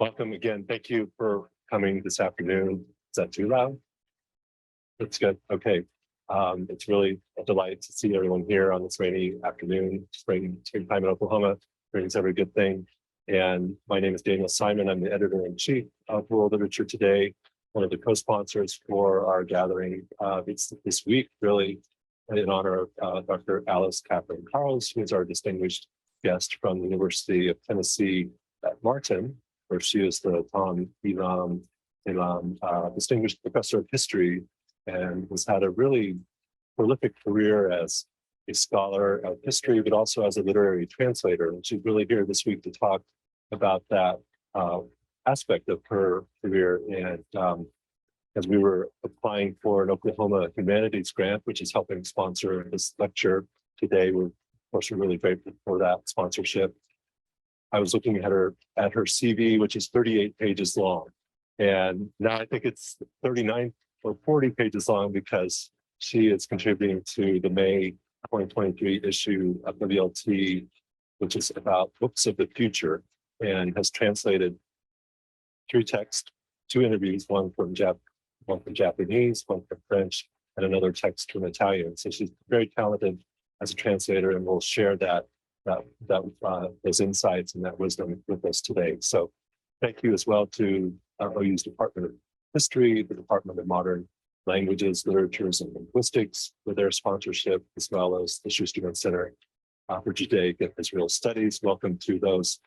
Welcome again. Thank you for coming this afternoon. Is that too loud? That's good. Okay. It's really a delight to see everyone here on this rainy afternoon. Springtime in Oklahoma brings every good thing. And my name is Daniel Simon. I'm the editor-in-chief of World Literature Today, one of the co-sponsors for our gathering this week, really in honor of Dr. Alice Catherine Carls, who is our distinguished guest from the University of Tennessee at Martin, where she is the Tom Elam Distinguished Professor of History and has had a really prolific career as a scholar of history, but also as a literary translator. And she's really here this week to talk about that aspect of her career. And as we were applying for an Oklahoma Humanities grant, which is helping sponsor this lecture today, we're, of course, we're really grateful for that sponsorship. I was looking at her CV, which is 38 pages long. And now I think it's 39 or 40 pages long because she is contributing to the May 2023 issue of WLT, which is about books of the future, and has translated 3 texts, 2 interviews, one from Japanese, one from French, and another text from Italian. So she's very talented as a translator, and will share those insights and that wisdom with us today. So thank you as well to OU's Department of History, the Department of Modern Languages, Literatures, and Linguistics for their sponsorship, as well as the Schusterman Center for Judaic and Israel Studies. Welcome to those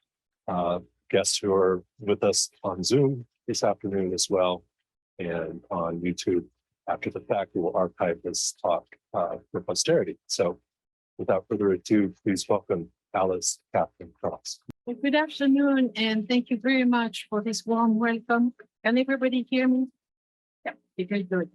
guests who are with us on Zoom this afternoon as well, and on YouTube after the fact. We will archive this talk for posterity. So without further ado, please welcome Alice Catherine Carls. Good afternoon, and thank you very much for this warm welcome. Can everybody hear me? Yeah, very good.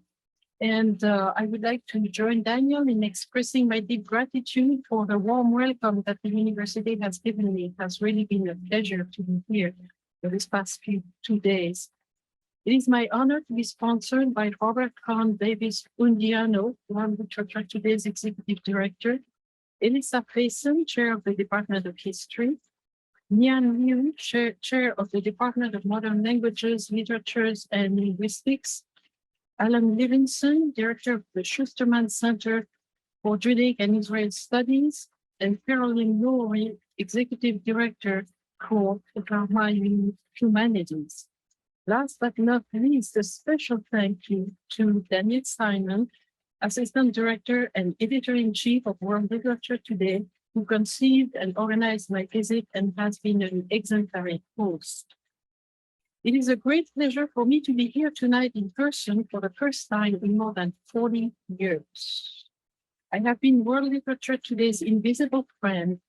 And I would like to join Daniel in expressing my deep gratitude for the warm welcome that the university has given me. It has really been a pleasure to be here for this past 2 days. It is my honor to be sponsored by Robert Kahn Davis Undiano, World Literature Today's Executive Director, Elisa Faison, Chair of the Department of History, Nian Liu, Chair of the Department of Modern Languages, Literatures, and Linguistics, Alan Livingston, Director of the Schusterman Center for Judaic and Israel Studies, and Caroline Lowry, Executive Director for Oklahoma Humanities. Last but not least, a special thank you to Daniel Simon, Assistant Director and Editor-in-Chief of World Literature Today, who conceived and organized my visit and has been an exemplary host. It is a great pleasure for me to be here tonight in person for the first time in more than 40 years. I have been World Literature Today's invisible friend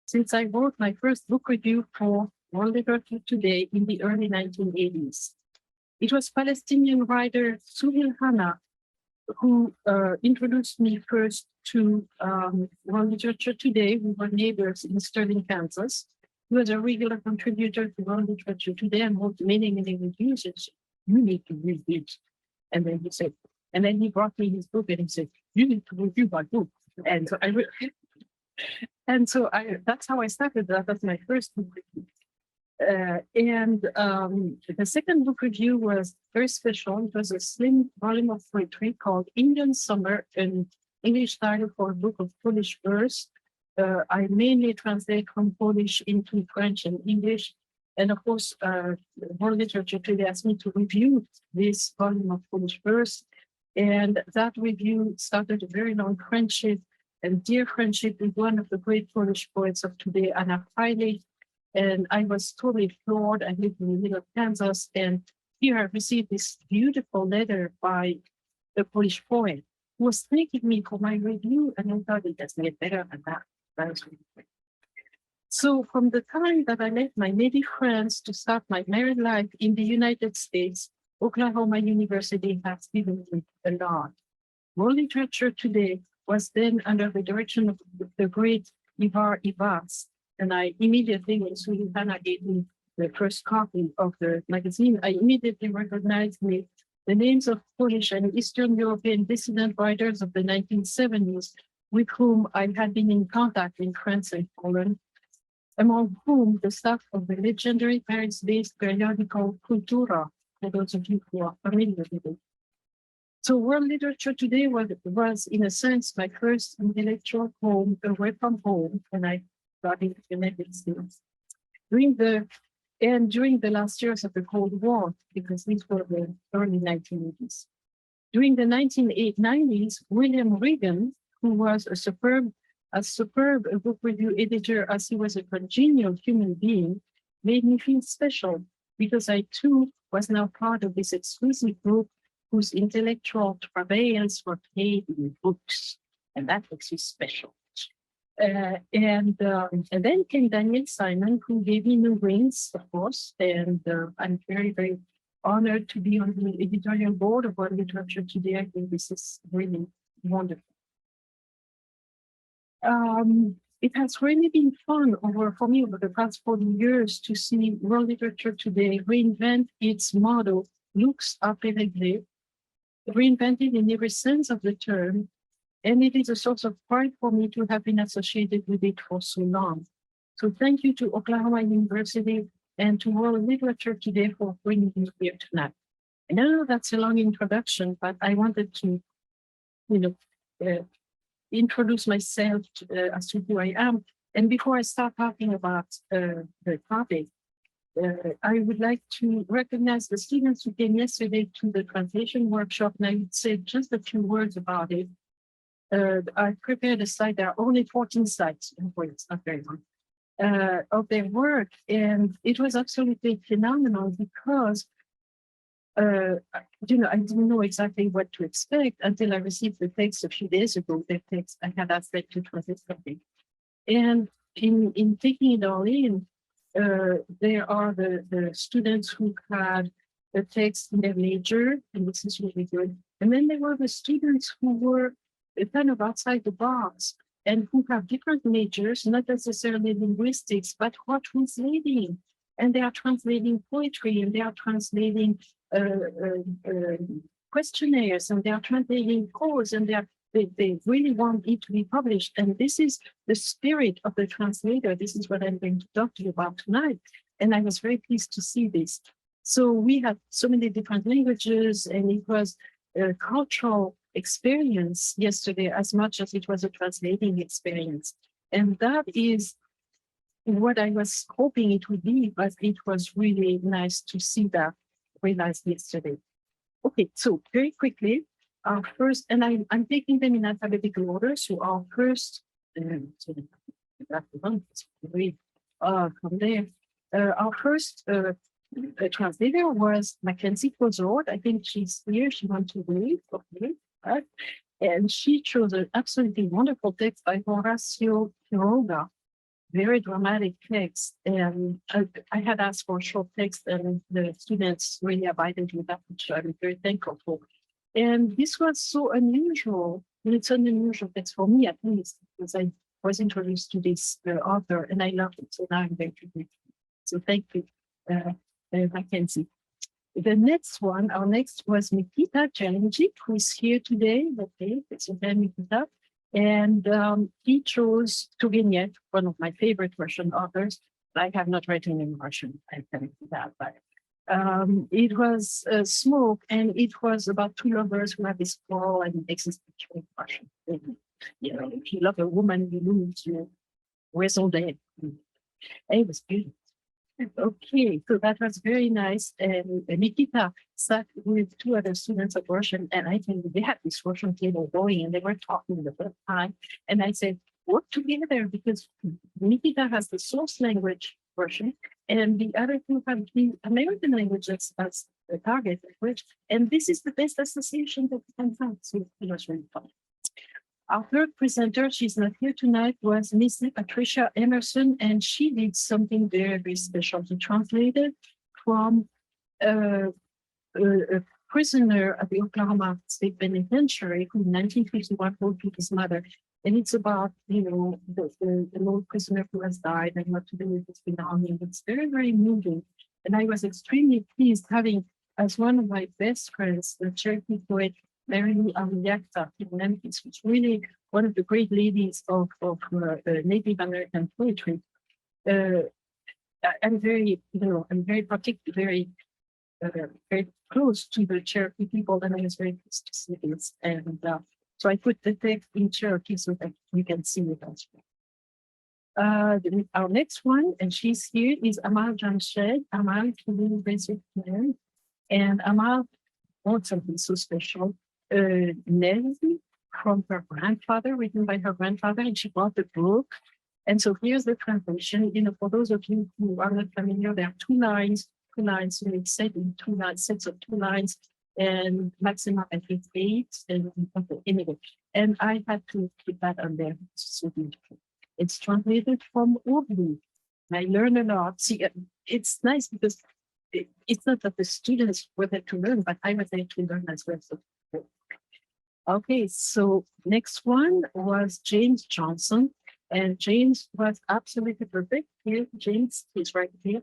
since I wrote my first book review for World Literature Today in the early 1980s. It was Palestinian writer Suhil Hanna who introduced me first to World Literature Today. We were neighbors in Sterling, Kansas. He was a regular contributor to World Literature Today and wrote many reviews. And said, "You need to read this." And then he brought me his book and he said, "You need to review my book." And so that's how I started. That was my first book review. The second book review was very special. It was a slim volume of poetry called Indian Summer, an English title for a book of Polish verse. I mainly translate from Polish into French and English. And of course, World Literature Today asked me to review this volume of Polish verse. And that review started a very long friendship and dear friendship with one of the great Polish poets of today, Anna Freiley. And I was totally floored. I lived in the middle of Kansas, and here I received this beautiful letter by a Polish poet who was thanking me for my review, and I thought it doesn't get better than that. That was really great. So from the time that I left my native France to start my married life in the United States, Oklahoma University has given me a lot. World Literature Today was then under the direction of the great Ivar Ivas. And I immediately, when Suhil Hanna gave me the first copy of the magazine, I immediately recognized the names of Polish and Eastern European dissident writers of the 1970s with whom I had been in contact in France and Poland. among whom the staff of the legendary Paris-based periodical Cultura, for those of you who are familiar with it. So World Literature Today was in a sense, my first intellectual home away from home when I got into the United States. During the last years of the Cold War, because these were the early 1980s. During the 1990s, William Regan, who was a superb book review editor as he was a congenial human being, made me feel special because I too was now part of this exclusive group whose intellectual travails were paid in books, and that makes you special. And then came Daniel Simon, who gave me new wings, of course, and I'm very, very honored to be on the editorial board of World Literature Today. I think this is really wonderful. It has really been fun for me over the past 40 years to see World Literature Today reinvent its motto, Lux Apellegre, reinvented in every sense of the term, and it is a source of pride for me to have been associated with it for so long. So thank you to Oklahoma University and to World Literature Today for bringing me here tonight. And I know that's a long introduction, but I wanted to, introduce myself as to who I am. And before I start talking about the topic, I would like to recognize the students who came yesterday to the translation workshop, and I would say just a few words about it. I prepared a slide. There are only 14 slides, it's not very long, of their work, and it was absolutely phenomenal because I didn't know exactly what to expect until I received the text a few days ago. The text I had asked them to translate something, and in taking it all in, there are the students who had the text in their major, and this is really good. And then there were the students who were kind of outside the box and who have different majors, not necessarily linguistics, but who are translating. And they are translating poetry, and they are translating questionnaires, and they are translating codes, and they really want it to be published. And this is the spirit of the translator. This is what I'm going to talk to you about tonight. And I was very pleased to see this. So we have so many different languages, and it was a cultural experience yesterday as much as it was a translating experience. And that is what I was hoping it would be, but it was really nice to see that realized yesterday. Okay, so very quickly, our first, and I'm taking them in alphabetical order. So our first, from there, our first translator was Mackenzie Kozord. I think she's here. She wants to read. Okay. And she chose an absolutely wonderful text by Horacio Quiroga, very dramatic text. And I had asked for a short text, and the students really abided with that, which I'm very thankful for. And this was so unusual. And it's an unusual text for me, at least, because I was introduced to this author, and I loved it. So now I'm going to read it. So thank you, Mackenzie. The next one, our next was Mikita Jelenjic, who is here today. Okay, it's okay, Mikita. And he chose Turgenev, one of my favorite Russian authors. I have not written in Russian, I tell you that, but it was Smoke, and it was about two lovers who have this quarrel, and it exists in Russian. If you love a woman, you lose, you wrestle dead. It was beautiful. Okay, so that was very nice. And Nikita sat with two other students of Russian, and I think they had this Russian table going, and they were talking the first time. And I said, work together, because Nikita has the source language Russian, and the other two have the American language as the target language. And this is the best association that we can find. So it was really fun. Our third presenter, she's not here tonight, was Miss Patricia Emerson, and she did something very, very special. She translated from a prisoner at the Oklahoma State Penitentiary who in 1951 wrote to his mother. And it's about, the old prisoner who has died and what to do with his belongings. It's very, very moving. And I was extremely pleased having, as one of my best friends, the Cherokee poet, Mary Lou Aliakta in Memphis, which really one of the great ladies of Native American poetry. I'm very, I'm very particular, very close to the Cherokee people, and I was very close to see this. And so I put the text in Cherokee so that you can see it as well. Our next one, and she's here, is Amal Jamshed. Amal, can you raise your hand? And Amal wrote something so special. Nancy from her grandfather, written by her grandfather, and she bought the book. And so here's the translation. For those of you who are not familiar, there are two lines, so it's set in two lines, sets of two lines, and maximum I think 8, and anyway. And I had to keep that on there. It's so beautiful. It's translated from Urdu. I learned a lot. See, it's nice because it's not that the students were there to learn, but I was there to learn as well. So, okay, so next one was James Johnson. And James was absolutely perfect. Here, James is right here.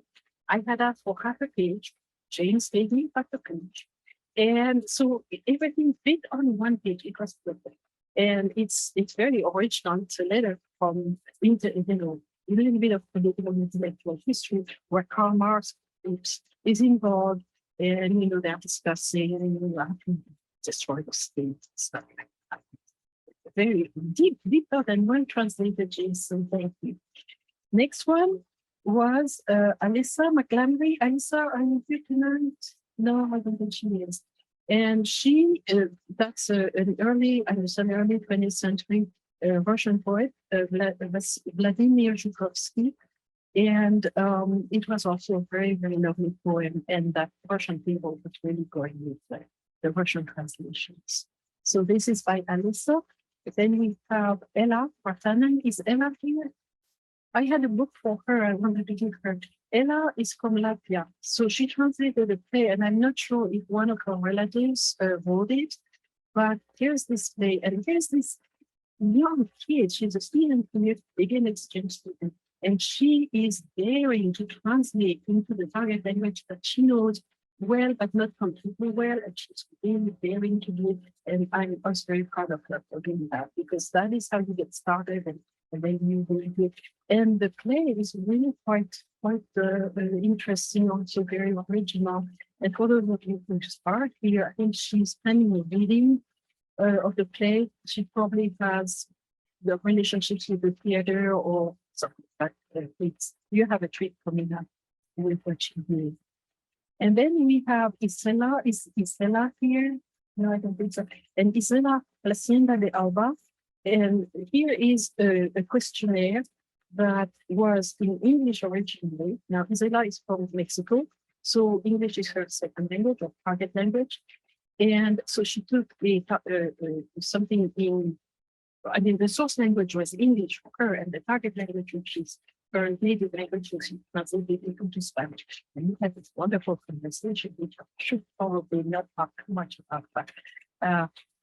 I had asked for half a page. James gave me half a page. And so everything fit on one page. It was perfect. And it's very original. It's a letter from a little bit of political intellectual history where Karl Marx is involved, and they're discussing how to destroy the state, stuff like that. Very deep thought and well translated, Jason. Thank you. Next one was Alyssa McGlamry. Alyssa, are you here tonight? No, I don't think she is. And she, that's an early 20th century Russian poet, Vladimir Zhukovsky. And it was also a very, very lovely poem. And that Russian people was really going with the Russian translations. So this is by Alyssa. Then we have Ella Partanen. Is Ella here? I had a book for her. I wanted to give her. Ella is from Latvia. So she translated a play, and I'm not sure if one of her relatives wrote it, but here's this play, and here's this young kid. She's a student here, again, exchange student, and she is daring to translate into the target language that she knows well, but not completely well, and she's really daring to do it. And I'm also very proud of her for doing that, because that is how you get started, and then you do it. And the play is really quite interesting, also very original. And for those of you who start here, I think she's planning a reading of the play. She probably has the relationships with the theater or something like that. You have a treat coming up with what she did. And then we have Isela. Is Isela here? No, I don't think so. And Isela Placienda de Alba. And here is a questionnaire that was in English originally. Now, Isela is from Mexico, so English is her second language or target language. And so she took something in, the source language was English for her, and the target language, which is her native language, was translated into Spanish. And we had this wonderful conversation, which I should probably not talk too much about, but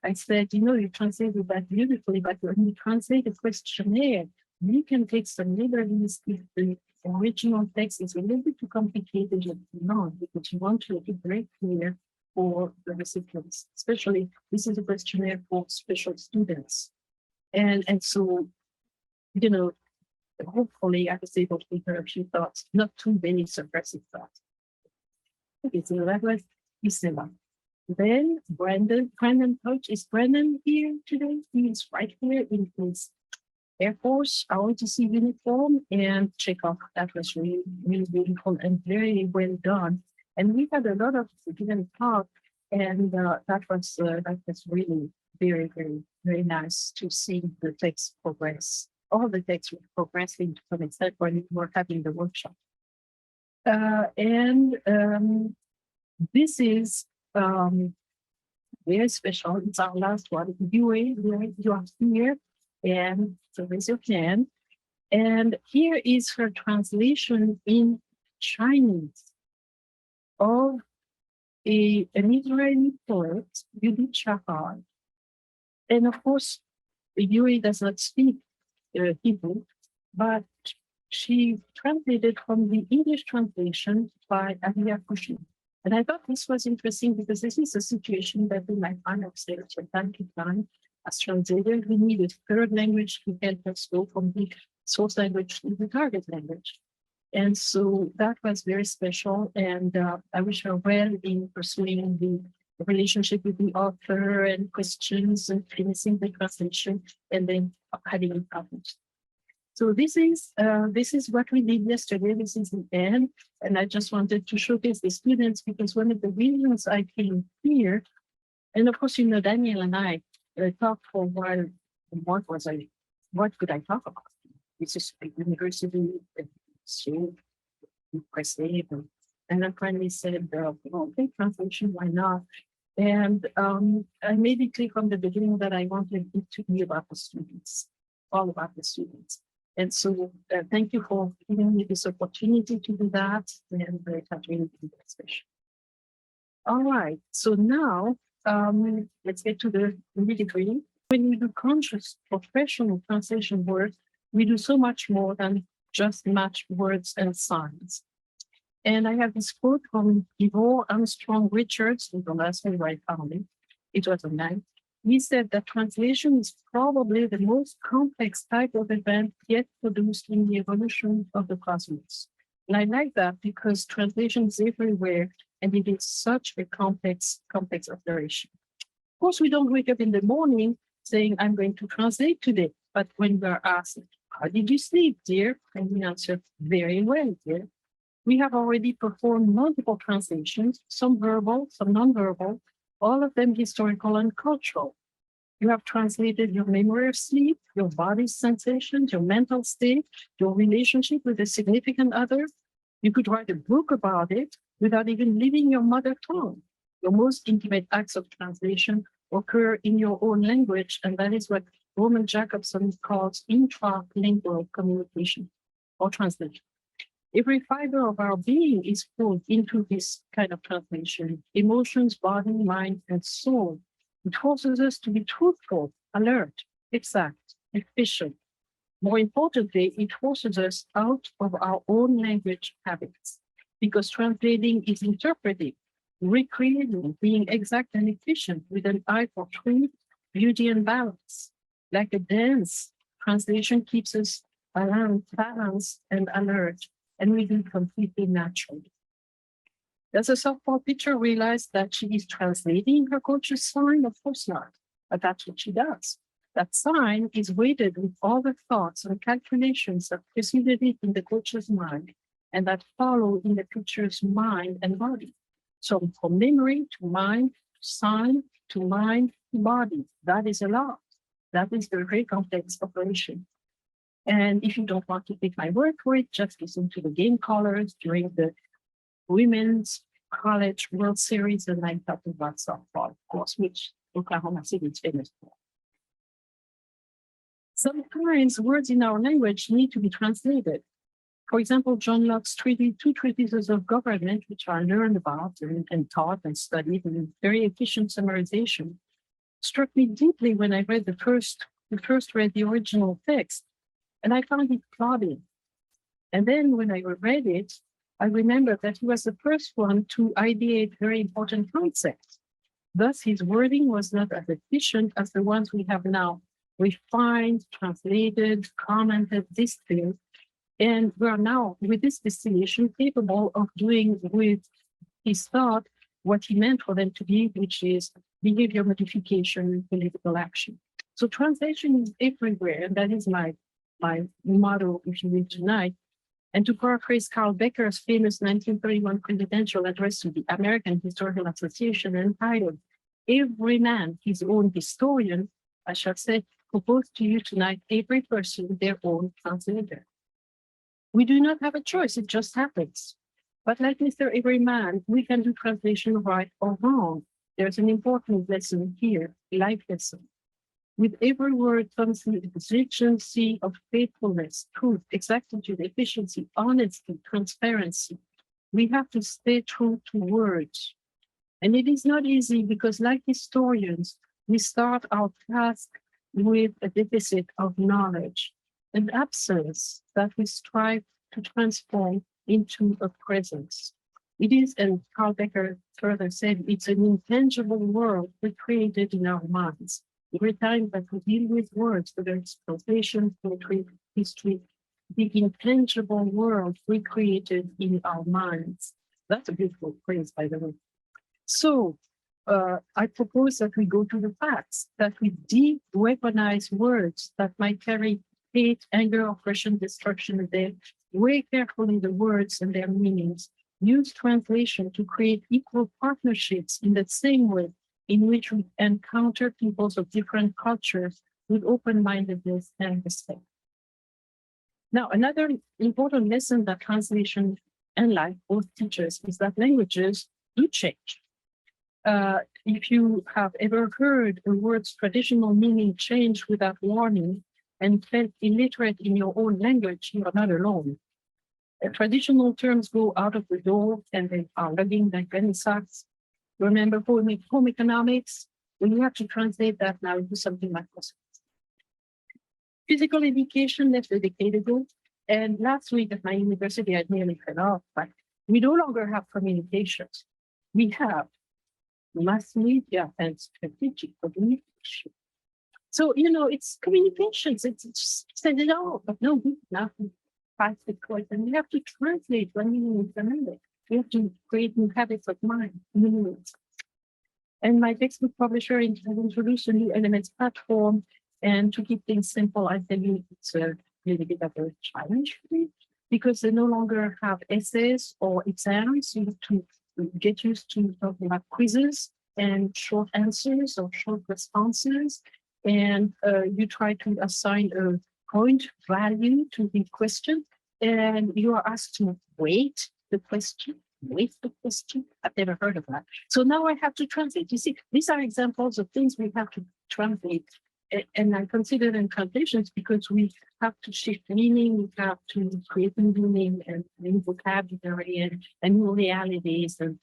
I said, you translated that beautifully, but when you translate a questionnaire, you can take some liberties if the original text is a little bit too complicated and long, because you want to make it very clear for the recipients, especially this is a questionnaire for special students. And so, hopefully I was able to give her a few thoughts, not too many subversive thoughts. Okay, so that was Isela. Then Brandon Coach, is Brandon here today? He is right here in his Air Force ROTC uniform, and check out that was really, really beautiful and very well done. And we had a lot of given talk, and that was really very, very, very nice to see the text progress. All the text were progressing to some extent when we were having the workshop. This is very special. It's our last one. You are here, and so raise your hand. And here is her translation in Chinese of an Israeli poet, Judith Shahar. And of course, Yuri does not speak Hebrew, but she translated from the English translation by Alia Kushin. And I thought this was interesting because this is a situation that we might find ourselves from time to time as translators. We need a third language to help us go from the source language to the target language. And so that was very special. And I wish her well in pursuing the relationship with the author and questions and finishing the translation and then having it published. So this is what we did yesterday. This is the end. And I just wanted to showcase the students because one of the reasons I came here, and of course, Daniel and I talked for a while. What could I talk about? This is a university, so impressive. And I finally said, okay, translation, why not? And I made it clear from the beginning that I wanted it to be about the students, all about the students. And so thank you for giving me this opportunity to do that. And it has really been special. All right, so now let's get to the nitty-gritty. When we do conscious professional translation work, we do so much more than just match words and signs. And I have this quote from Ivor Armstrong Richards, who don't ask me where I found it. It was a man. He said that translation is probably the most complex type of event yet produced in the evolution of the cosmos. And I like that because translation is everywhere and it is such a complex operation. Of course, we don't wake up in the morning saying, I'm going to translate today. But when we are asked, how did you sleep, dear? And we answer, very well, dear. We have already performed multiple translations, some verbal, some non-verbal, all of them historical and cultural. You have translated your memory of sleep, your body's sensations, your mental state, your relationship with a significant other. You could write a book about it without even leaving your mother tongue. Your most intimate acts of translation occur in your own language, and that is what Roman Jacobson calls intralingual communication or translation. Every fiber of our being is pulled into this kind of translation. Emotions, body, mind, and soul. It forces us to be truthful, alert, exact, efficient. More importantly, it forces us out of our own language habits because translating is interpreting, recreating, being exact and efficient with an eye for truth, beauty, and balance. Like a dance, translation keeps us balanced and alert, and we do completely naturally. Does a softball pitcher realize that she is translating her coach's sign? Of course not, but that's what she does. That sign is weighted with all the thoughts and calculations that preceded it in the coach's mind and that follow in the pitcher's mind and body. So from memory to mind, to sign, to mind, to body, that is a lot. That is a very complex operation. And if you don't want to take my word for it, just listen to the game callers during the Women's College World Series, and I'm talking about softball, of course, which Oklahoma City is famous for. Sometimes words in our language need to be translated. For example, John Locke's two treatises of government, which are learned about and taught and studied in very efficient summarization, struck me deeply when I read read the original text, and I found it plodding. And then when I read it, I remembered that he was the first one to ideate very important concepts. Thus, his wording was not as efficient as the ones we have now, refined, translated, commented, distilled. And we are now, with this distillation, capable of doing with his thought what he meant for them to be, which is behavior modification and political action. So translation is everywhere, and that is my motto, if you will, tonight. And to paraphrase Carl Becker's famous 1931 presidential address to the American Historical Association entitled, "Every man his own historian," I shall say, propose to you tonight, every person their own translator. We do not have a choice, it just happens. But like Mr. Everyman, we can do translation right or wrong. There's an important lesson here, life lesson. With every word comes the exigency of faithfulness, truth, exactitude, efficiency, honesty, transparency. We have to stay true to words. And it is not easy because, like historians, we start our task with a deficit of knowledge, an absence that we strive to transform into a presence. It is, and Carl Becker further said, it's an intangible world recreated in our minds. Every time that we deal with words, whether it's translation, poetry, history, the intangible world recreated in our minds. That's a beautiful phrase, by the way. So I propose that we go to the facts, that we de-weaponize words that might carry hate, anger, oppression, destruction. They weigh carefully the words and their meanings. Use translation to create equal partnerships in the same way in which we encounter peoples of different cultures with open-mindedness and respect. Now, another important lesson that translation and life both teaches is that languages do change. If you have ever heard a word's traditional meaning change without warning and felt illiterate in your own language, you are not alone. Traditional terms go out of the door and they are lugging like penny sacks. Remember home economics? Well, you have to translate that now into something like this. Physical education left a decade ago. And last week at my university, I nearly fell off, but we no longer have communications. We have mass media and strategic communication. So, it's communications, it's send it out, but no, nothing. And we have to translate when meaning is amended. We have to create new habits of mind, meanings. And my textbook publisher has introduced a new elements platform. And to keep things simple, I tell you, it's a little bit of a challenge for me because they no longer have essays or exams. You have to get used to talking about quizzes and short answers or short responses. And you try to assign a point value to the question. And you are asked to wait the question. I've never heard of that. So now I have to translate. You see, these are examples of things we have to translate. And I consider them translations because we have to shift meaning, we have to create new meaning and new vocabulary and new realities and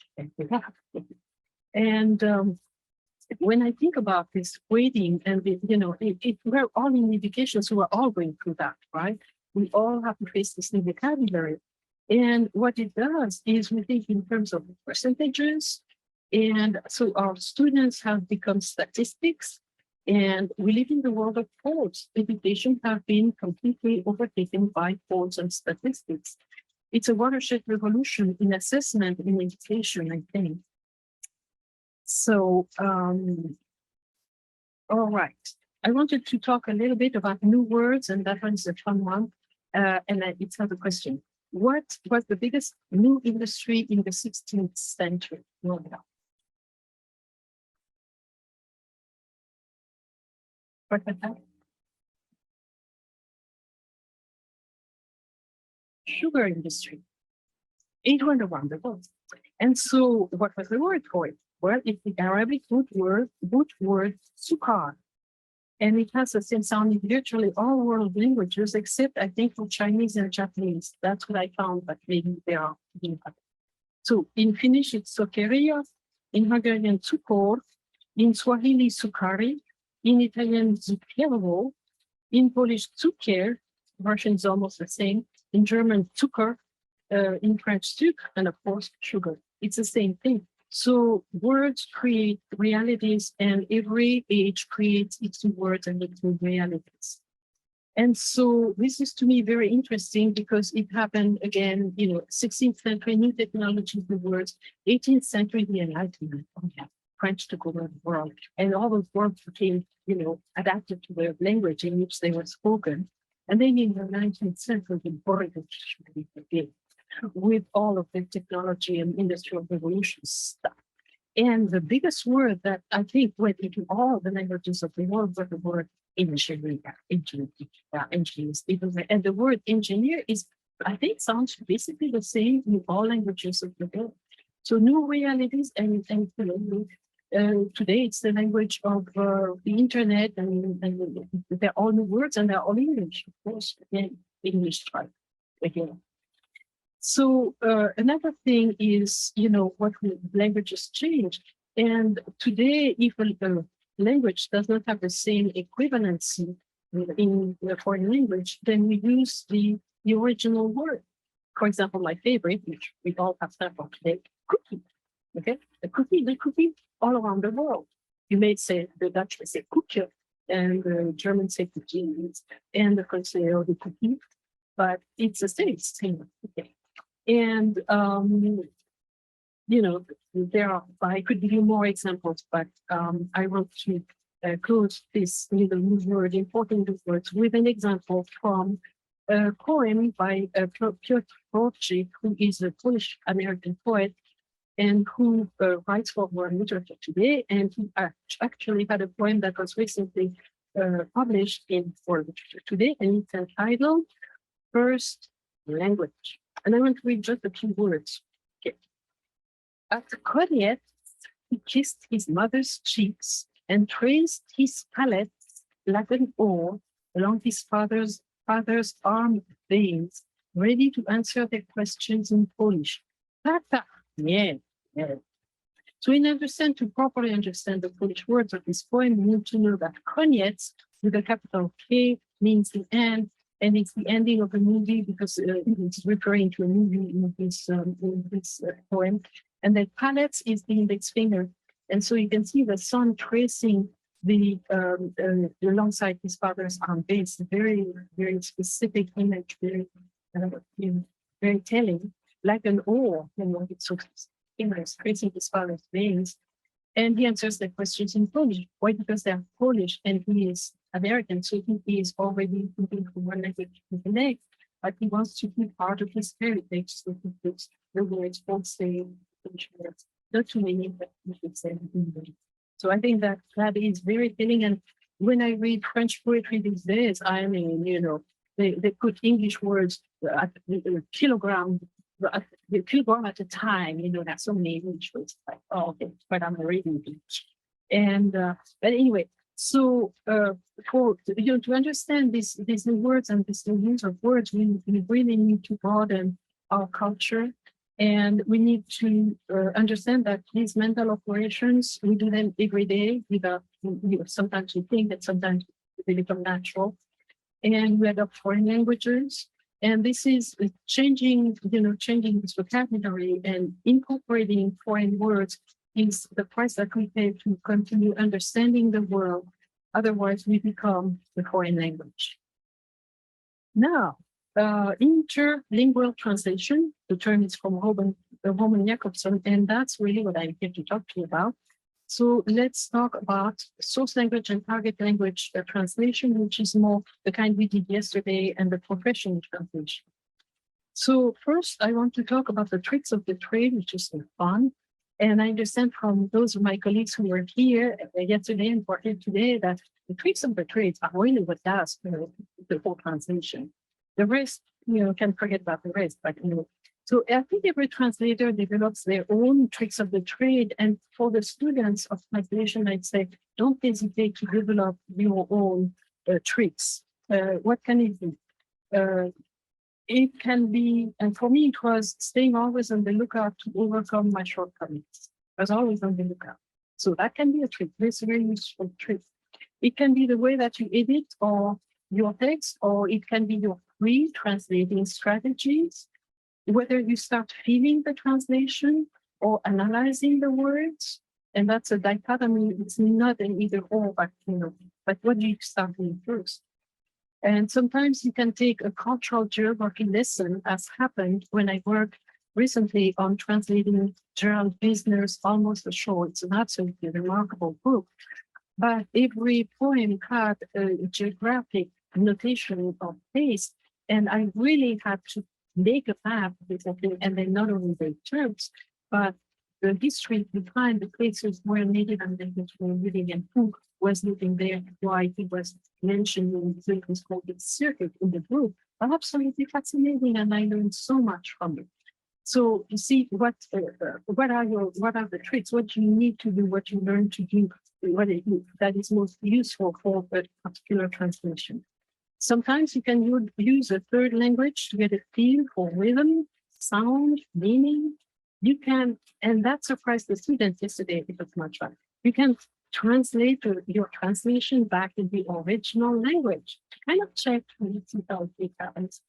when I think about this waiting and we're all in education, so we're all going through that, right? We all have to face this new vocabulary. And what it does is we think in terms of percentages. And so our students have become statistics. And we live in the world of polls. Education have been completely overtaken by polls and statistics. It's a watershed revolution in assessment in education, I think. So, all right. I wanted to talk a little bit about new words, and that one's a fun one. It's not a question. What was the biggest new industry in the 16th century? What was that? Sugar industry. It went around the world. And so what was the word for it? Well, it's the Arabic root word sukar. And it has the same sound in virtually all world languages, except I think for Chinese and Japanese. That's what I found, but maybe they are. So in Finnish, it's sokeria. In Hungarian, cukor. In Swahili, sukari. In Italian, zucchero. In Polish, cukier. Russian is almost the same. In German, Zucker. In French, sucre. And of course, sugar. It's the same thing. So words create realities, and every age creates its new words and its new realities. And so this is to me very interesting because it happened again, 16th century, new technology, the words, 18th century, the Enlightenment. French took over the world, and all those words became, adapted to the language in which they were spoken. And then in the 19th century, the Bolsheviks began with all of the technology and industrial revolution stuff. And the biggest word that I think went into all the languages of the world was the word engineer, engineers. And the word engineer is, I think, sounds basically the same in all languages of the world. So new realities and today it's the language of the internet and they're all new words and they're all English, of course, again, English tribe again. So another thing is, what languages change. And today, if a language does not have the same equivalency in the foreign language, then we use the original word. For example, my favorite, which we all have time for today, cookie. Okay, the cookie all around the world. You may say, the Dutch may say cookie, and the Germans say cookie, and the French say, oh, the cookie. but it's the same. Okay. And, I could give you more examples, but I want to close this little word, important words, with an example from a poem by Piotr Wojcik, who is a Polish-American poet and who writes for World Literature Today. And he actually had a poem that was recently published in World Literature Today, and it's entitled First Language. And I want to read just a few words. Okay. At Cognac, he kissed his mother's cheeks and traced his palette like an oar along his father's arm veins, ready to answer their questions in Polish. Tata, yeah. So to properly understand the Polish words of this poem, we need to know that koniec with a capital K means the end, and it's the ending of a movie because it's referring to a movie in this poem. And then palette is the index finger. And so you can see the son tracing the alongside his father's arm base, very, very specific image, very telling, like an oar, it's so fingers tracing his father's veins. And he answers the questions in Polish. Why? Because they're Polish and he is American. So he is already moving from one language to the next, but he wants to be part of his heritage. So he puts the words both say words, not too many, but he should say English. So I think that is very telling. And when I read French poetry these days, I mean, they put English words at kilogram at a time, there's so many English words, like, oh, okay, but I'm reading English. And, but anyway, so to understand these new words and this new use of words, we really need to broaden our culture. And we need to understand that these mental operations, we do them every day without, sometimes we think that sometimes they become natural. And we adopt foreign languages. And this is changing this vocabulary and incorporating foreign words is the price that we pay to continue understanding the world. Otherwise, we become the foreign language. Now, interlingual translation, the term is from Roman Jakobson, and that's really what I'm here to talk to you about. So let's talk about source language and target language translation, which is more the kind we did yesterday, and the professional translation. So first, I want to talk about the tricks of the trade, which is fun. And I understand from those of my colleagues who were here yesterday and for here today that the tricks of the trade are really what does the whole translation. The rest, can forget about the rest, but so I think every translator develops their own tricks of the trade. And for the students of translation, I'd say, don't hesitate to develop your own tricks. What can it be? It can be, and for me, it was staying always on the lookout to overcome my shortcomings. I was always on the lookout. So that can be a trick. This is a very useful trick. It can be the way that you edit or your text, or it can be your pre-translating strategies. Whether you start feeling the translation or analyzing the words, and that's a dichotomy. It's not an either or, but what do you start doing first? And sometimes you can take a cultural geography lesson, as happened when I worked recently on translating Gerald Wisner's Almost a Shore. It's an absolutely remarkable book, but every poem had a geographic notation of place, and I really had to make a map, and then not only the terms, but the history behind the places where Native Americans were living and who was living there, why he was mentioned in the Golden Circuit in the book. Absolutely fascinating, and I learned so much from it. So you see, what are the tricks? What you need to do, what you learn to do, that is most useful for a particular translation. Sometimes you can use a third language to get a feel for rhythm, sound, meaning. You can, and that surprised the students yesterday because much fun. You can translate your translation back in the original language to kind of check and see how it happens.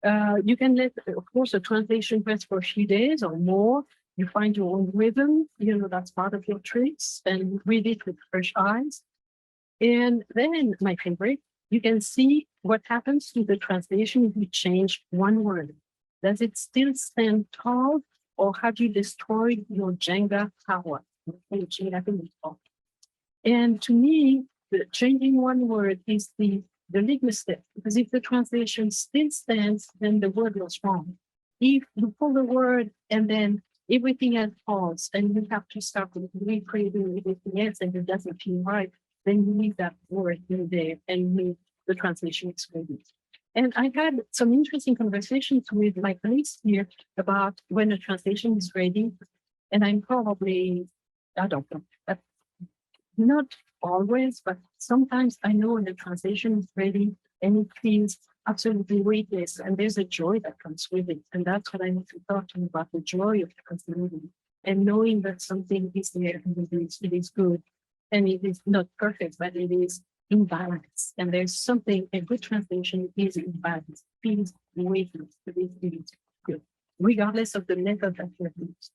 You can let, of course, a translation rest for a few days or more. You find your own rhythm, that's part of your tricks, and read it with fresh eyes. And then my favorite, you can see what happens to the translation if you change one word. Does it still stand tall, or have you destroyed your Jenga tower? And to me, the changing one word is the litmus step, because if the translation still stands, then the word was wrong. If you pull the word and then everything else falls, and you have to start recreating everything else, and it doesn't feel right, then you leave that word in there and leave the translation is ready. And I had some interesting conversations with my colleagues here about when a translation is ready. And I'm probably, I don't know, not always, but sometimes I know when the translation is ready and it feels absolutely weightless, and there's a joy that comes with it. And that's what I need to talk to you about, the joy of translating and knowing that something is there and it is good. And it is not perfect, but it is in balance. And there's something, a good translation is in balance, feels weightless, it is good, regardless of the method that you have used.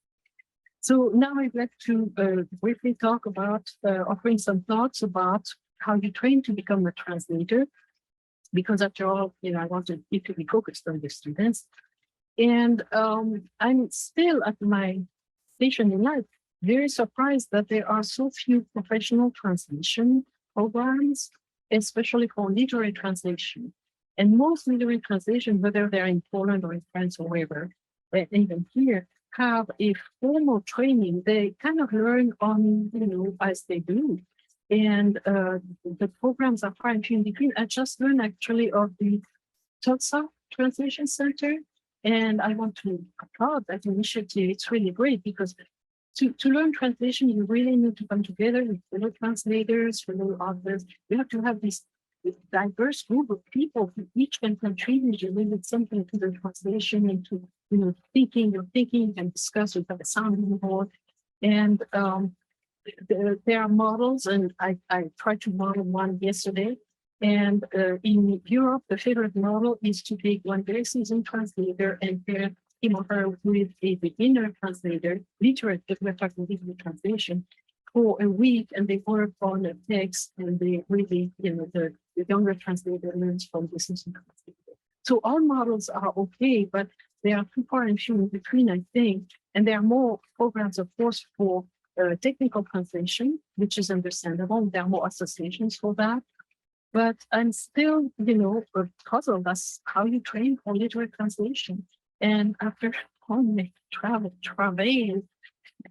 So now I'd like to briefly talk about offering some thoughts about how you train to become a translator, because after all, I wanted it to be focused on the students. And I'm still at my station in life very surprised that there are so few professional translation programs, especially for literary translation. And most literary translation, whether they're in Poland or in France or wherever, even here, have a formal training. They kind of learn on, as they do. And the programs are far and few in between. I just learned actually of the Tulsa Translation Center, and I want to applaud that initiative. It's really great because to learn translation, you really need to come together with fellow translators, fellow authors. You have to have this diverse group of people who each can contribute a little something to the translation and to, your thinking and discuss with the sounding board. And there are models, and I tried to model one yesterday. And in Europe, the favorite model is to take one very seasoned translator and pair him or her with a beginner translator, literate, if we're talking literary translation, for a week, and they work on a text, and they really, the younger translator learns from the seasoned translator. So all models are okay, but they are too far and few in between, I think. And there are more programs, of course, for technical translation, which is understandable. There are more associations for that. But I'm still, puzzled as how you train for literary translation. And after all my travel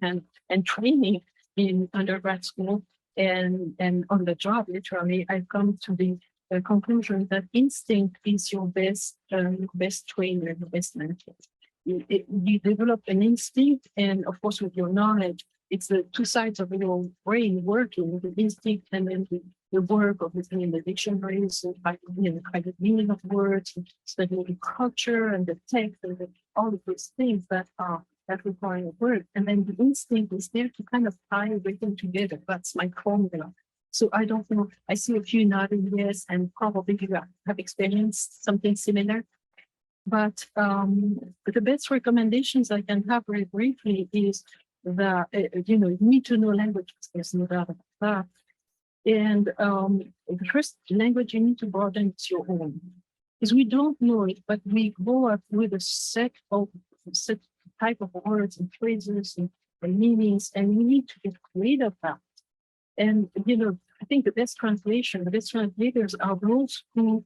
and training in undergrad school and on the job, literally, I've come to the conclusion that instinct is your best trainer, your best mentor. You develop an instinct, and of course, with your knowledge, it's the two sides of your brain working, the instinct and then the work of looking in the dictionaries and finding the kind of meaning of words, and studying the culture and the text and all of those things that require work. And then the instinct is there to kind of tie everything together. That's my formula. So I don't know. I see a few nodding yes, and probably you have experienced something similar. But the best recommendations I can have very briefly is that, you need to know languages. There's no doubt about that. And the first language you need to broaden is your own. Because we don't know it, but we grow up with a set type of words and phrases and meanings, and we need to get rid of that. And, I think the best translators are those who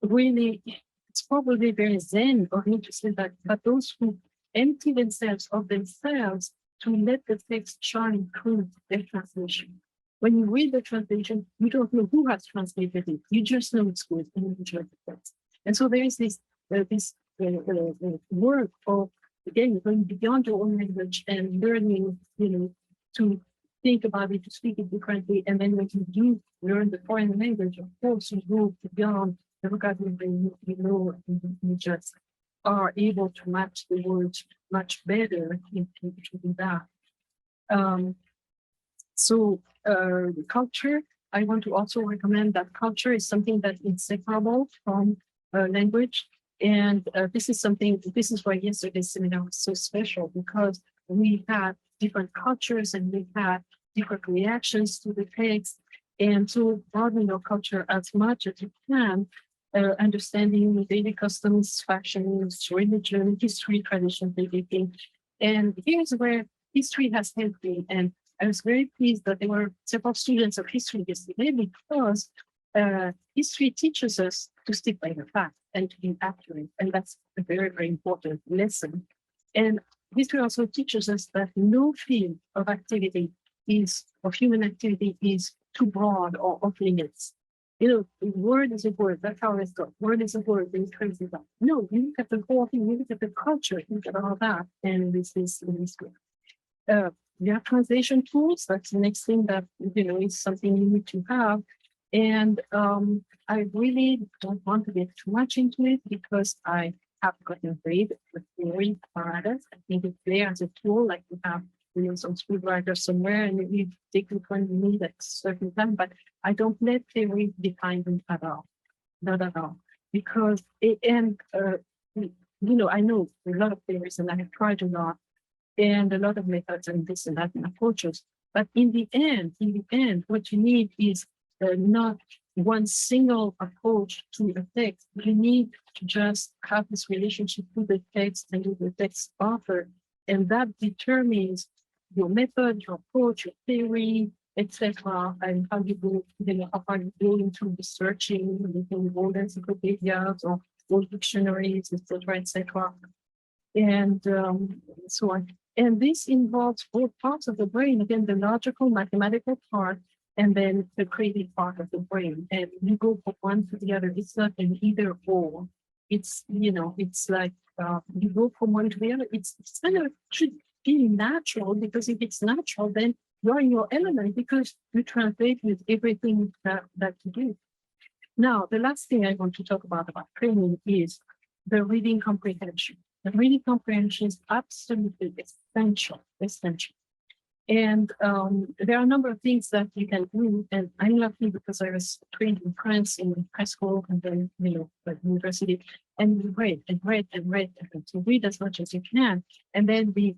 really, it's probably very zen of me to say that, but those who empty themselves of themselves to let the text shine through their translation. When you read the translation, you don't know who has translated it. You just know it's good and you enjoy the text. And so there is this work of, again, going beyond your own language and learning, to think about it, to speak it differently. And then when you do learn the foreign language, of course, you go beyond the vocabulary, you just are able to match the words much better in that. The culture, I want to also recommend that culture is something that is inseparable from language. And this is why yesterday's seminar was so special, because we had different cultures and we had different reactions to the text. And to broaden your culture as much as you can, understanding daily customs, fashions, religion, history, tradition, everything. And here's where history has helped me. And I was very pleased that there were several students of history yesterday because history teaches us to stick by the fact and to be accurate. And that's a very, very important lesson. And history also teaches us that no field of activity of human activity is too broad or off limits. You know, the word is a word. That's how it's got. Word is a word. It's crazy about. No, you look at the whole thing. You look at the culture. You look at all that, and this is we have translation tools. That's the next thing that is something you need to have. And I really don't want to get too much into it because I have gotten great with theory apparatus. I think it's there as a tool, like you have some screwdriver somewhere and you take it when you need at a certain time, but I don't let theory define them at all. Not at all. Because I know a lot of theories and I have tried a lot and a lot of methods and this and that and approaches. But in the end, what you need is not one single approach to a text. You need to just have this relationship with the text and with the text author. And that determines your method, your approach, your theory, etc., and how you go, how you go into researching, using old encyclopedias or old dictionaries, etc., and so on. And this involves both parts of the brain, again, the logical, mathematical part, and then the creative part of the brain. And you go from one to the other. It's not an either or. It's, it's like you go from one to the other. It's kind of should be natural, because if it's natural, then you're in your element because you translate with everything that you do. Now, the last thing I want to talk about training is the reading comprehension. The reading comprehension is absolutely essential. And there are a number of things that you can do. And I'm lucky because I was trained in France in high school and then, at university. And you read and to read as much as you can. And then the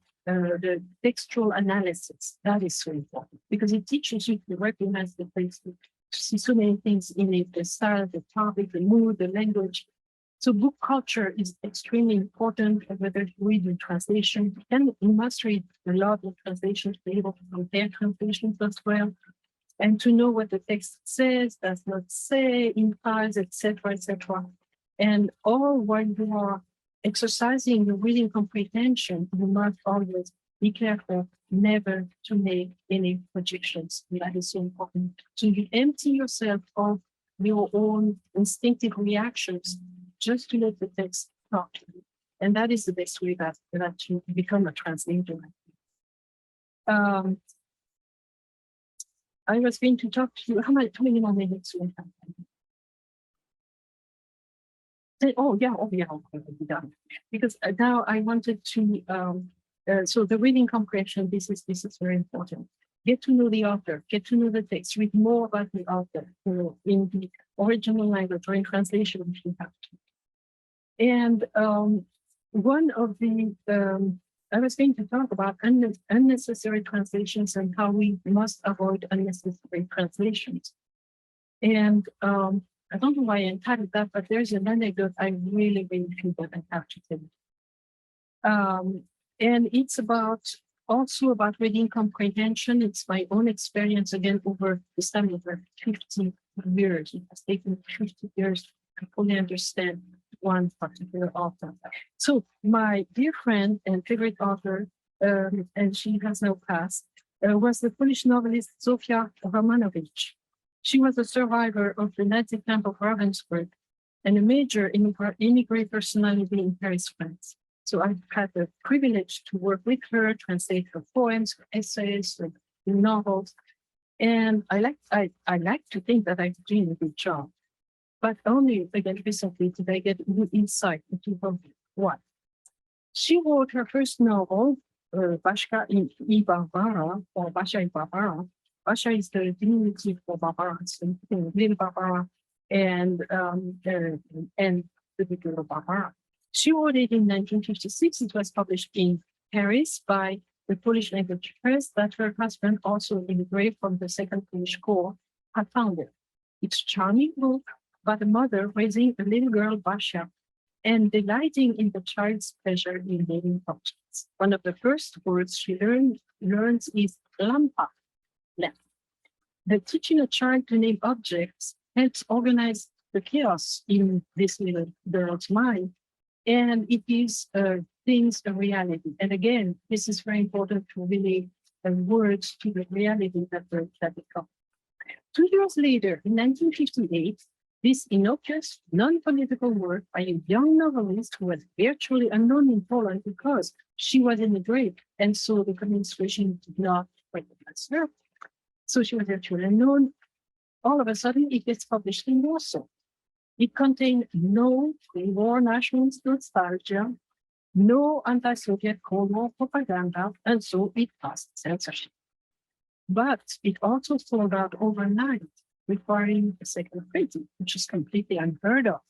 textual analysis, that is so important because it teaches you to recognize the text, to see so many things in it, the style, the topic, the mood, the language. So book culture is extremely important, whether you read in translation. You must read a lot of translations to be able to compare translations as well, and to know what the text says, does not say, implies, etc., etc. And all while you are exercising your reading comprehension, you must always be careful never to make any projections. That is so important. So you empty yourself of your own instinctive reactions just to let the text talk to you. And that is the best way that you become a translator. I was going to talk to you. How many more minutes do we have? Oh yeah, okay, done. Because now I wanted to, so the reading comprehension, this is very important. Get to know the author, get to know the text, read more about the author, in the original language or in translation if you have to. And one of the, I was going to talk about unnecessary translations and how we must avoid unnecessary translations. And I don't know why I entitled that, but there's an anecdote I really feel that I have to tell you. And it's also about reading comprehension. It's my own experience, again, over this time, over 50 years. It has taken 50 years to fully understand one particular author. So my dear friend and favorite author, and she has now passed, was the Polish novelist Zofia Romanowicz. She was a survivor of the Nazi camp of Ravensbrück and a major immigrant personality in Paris, France. So I've had the privilege to work with her, translate her poems, her essays, her novels, and I like to think that I've done a good job. But only again recently did I get new insight into her work. She wrote her first novel, Bashka i Barbara, or Basha i Barbara. Basha is the diminity for Barbara, so little Barbara, and the little Barbara. She wrote it in 1956. It was published in Paris by the Polish language press, that her husband also immigrated from the Second Polish Corps I found it. It's a charming book about a mother raising a little girl, Basha, and delighting in the child's pleasure in naming objects. One of the first words she learns is lampa, lamp. The teaching a child to name objects helps organize the chaos in this little girl's mind, and it gives things a reality. And again, this is very important to relate the words to the reality that become. 2 years later, in 1958, this innocuous, non-political work by a young novelist who was virtually unknown in Poland because she was immigrant, and so the administration did not recognize her. So she was virtually unknown. All of a sudden, it gets published in Warsaw. It contained no pre-war nationalist nostalgia, no anti-Soviet Cold War propaganda, and so it passed censorship. But it also sold out overnight, requiring a second printing, which is completely unheard of.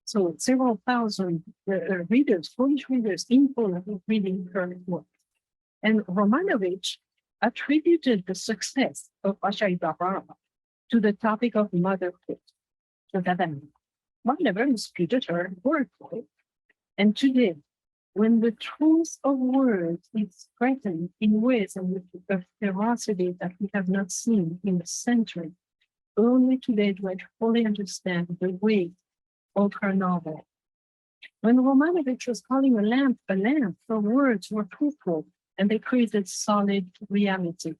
So several thousand readers, Polish readers in Poland, were reading her work. And Romanowicz attributed the success of Ashai Barbara to the topic of motherhood. So that one never disputed her wordplay. And today, when the truth of words is threatened in ways of ferocity that we have not seen in the century, only today do I fully understand the weight of her novel. When Romanowicz was calling a lamp, her words were truthful, and they created solid reality,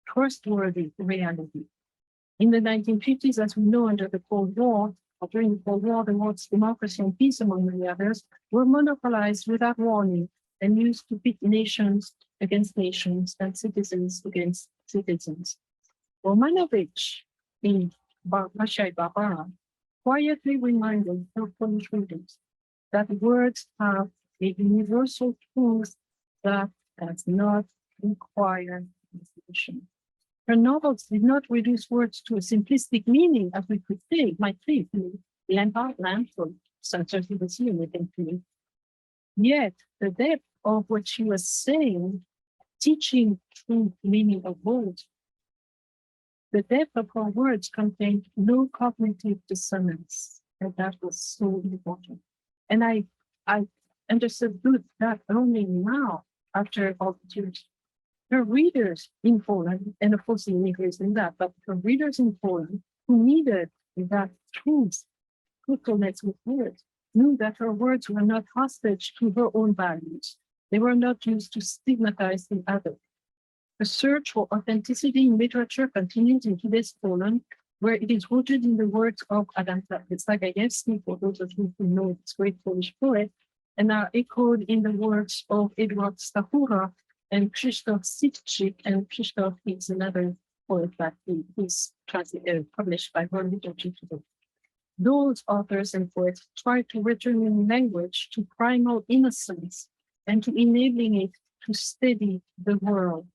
trustworthy reality. In the 1950s, as we know, under the Cold War, or during the Cold War, the words democracy and peace, among many others, were monopolized without warning and used to pit nations against nations and citizens against citizens. Romanowicz, in Bashai Barbara, quietly reminded her Polish readers that words have a universal truth that does not require translation. Her novels did not reduce words to a simplistic meaning, as we could think, might think, landful, such as you will see anything. Yet, the depth of what she was saying, teaching true meaning of words, the depth of her words contained no cognitive dissonance, and that was so important. And I understood that only now, after all the years. Her readers in Poland, and of course the immigrants in that, but her readers in Poland who needed that truthfulness with words, knew that her words were not hostage to her own values. They were not used to stigmatize the other. The search for authenticity in literature continues in today's Poland, where it is rooted in the works of Adam Zagajewski, for those of you who know this great Polish poet, and are echoed in the works of Edward Stachura and Krzysztof Sitczyk, and Krzysztof is another poet that is published by World Literature Today. Those authors and poets try to return in language to primal innocence and to enabling it to steady the world.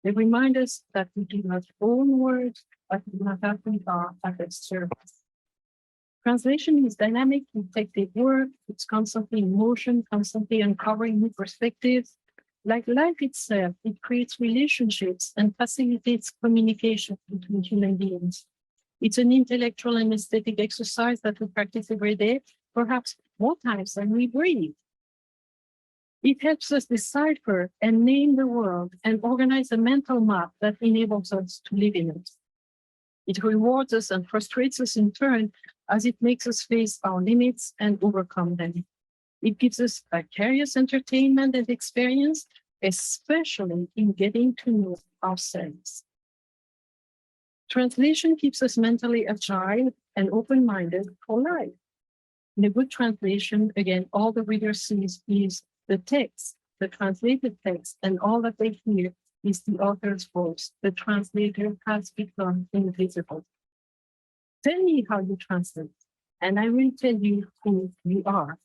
They remind us that we do not own words, but that we are at their service. Translation is dynamic, detective work. It's constantly in motion, constantly uncovering new perspectives. Like life itself, it creates relationships and facilitates communication between human beings. It's an intellectual and aesthetic exercise that we practice every day, perhaps more times than we breathe. It helps us decipher and name the world and organize a mental map that enables us to live in it. It rewards us and frustrates us in turn, as it makes us face our limits and overcome them. It gives us vicarious entertainment and experience, especially in getting to know ourselves. Translation keeps us mentally agile and open-minded for life. In a good translation, again, all the reader sees is the text, the translated text, and all that they hear is the author's voice. The translator has become invisible. Tell me how you translate, and I will tell you who you are.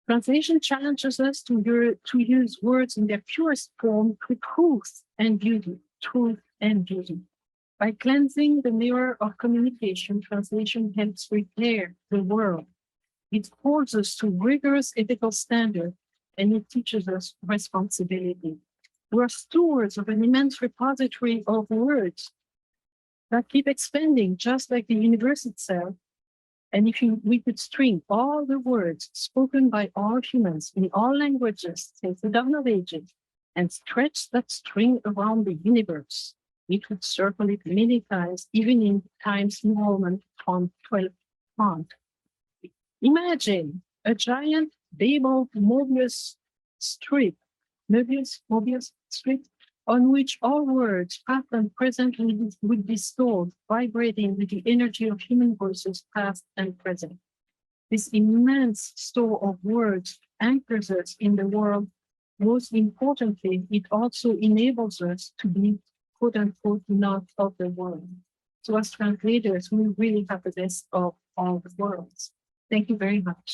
Translation challenges us to use words in their purest form with truth and beauty, By cleansing the mirror of communication, translation helps repair the world. It holds us to rigorous ethical standards, and it teaches us responsibility. We're stewards of an immense repository of words. that keep expanding, just like the universe itself. And if we could string all the words spoken by all humans in all languages since the dawn of ages and stretch that string around the universe, it would circulate many times, even in Times New Roman font 12 font. Imagine a giant Babel Mobius strip, Mobius strip, on which all words, past and present, would be stored, vibrating with the energy of human voices, past and present. This immense store of words anchors us in the world. Most importantly, it also enables us to be, quote unquote, not of the world. So as translators, we really have the best of all the worlds. Thank you very much.